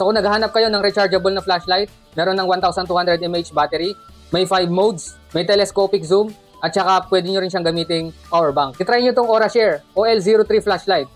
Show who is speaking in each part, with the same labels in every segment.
Speaker 1: So kung naghahanap kayo ng rechargeable na flashlight, meron ng 1200 mAh battery, may 5 modes, may telescopic zoom, at saka pwede nyo rin siyang gamiting power bank. I-try nyo itong Aurashare OL03 flashlight.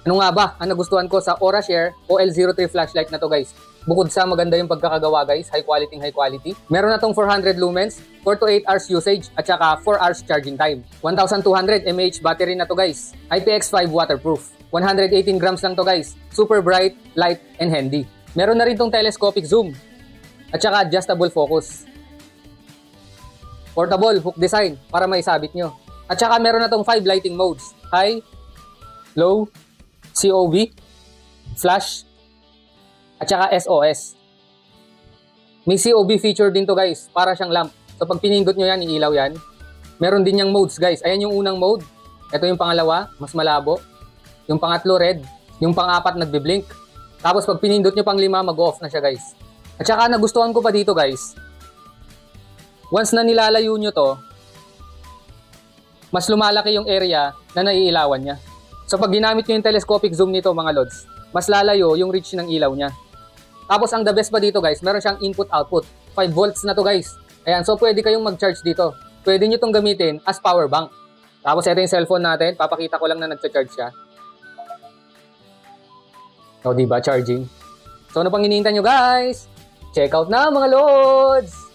Speaker 1: Ano nga ba ang nagustuhan ko sa Aurashare OL03 flashlight na to guys? Bukod sa maganda yung pagkakagawa guys, high quality. Meron na tong 400 lumens, 4 to 8 hours usage, at saka 4 hours charging time. 1200 mAh battery na to guys. IPX5 waterproof. 118 grams lang to guys. Super bright, light, and handy. Meron na rin tong telescopic zoom. At saka adjustable focus. Portable hook design para maisabit nyo. At saka meron na tong 5 lighting modes. High, low, COB, flash, at saka SOS. May COB feature din to guys, para siyang lamp. So pag pinindot nyo yan, iilaw yan. Meron din yung modes guys. Ayan yung unang mode. Ito yung pangalawa, mas malabo. Yung pangatlo red. Yung pang-apat nagbe-blink. Tapos pag pinindot nyo pang lima, mag-off na siya guys. At saka nagustuhan ko pa dito guys, once na nilalayo nyo to, mas lumalaki yung area na naiilawan niya. So pag ginamit nyo yung telescopic zoom nito mga lods, mas lalayo yung reach ng ilaw niya. Tapos ang the best pa dito guys, meron siyang input-output. 5 volts na to guys. Ayan, so pwede kayong mag-charge dito. Pwede nyo itong gamitin as power bank. Tapos ito yung cellphone natin, papakita ko lang na nagcha-charge siya. O diba, charging. So ano pang hinihintay nyo guys? Check out na mga lods!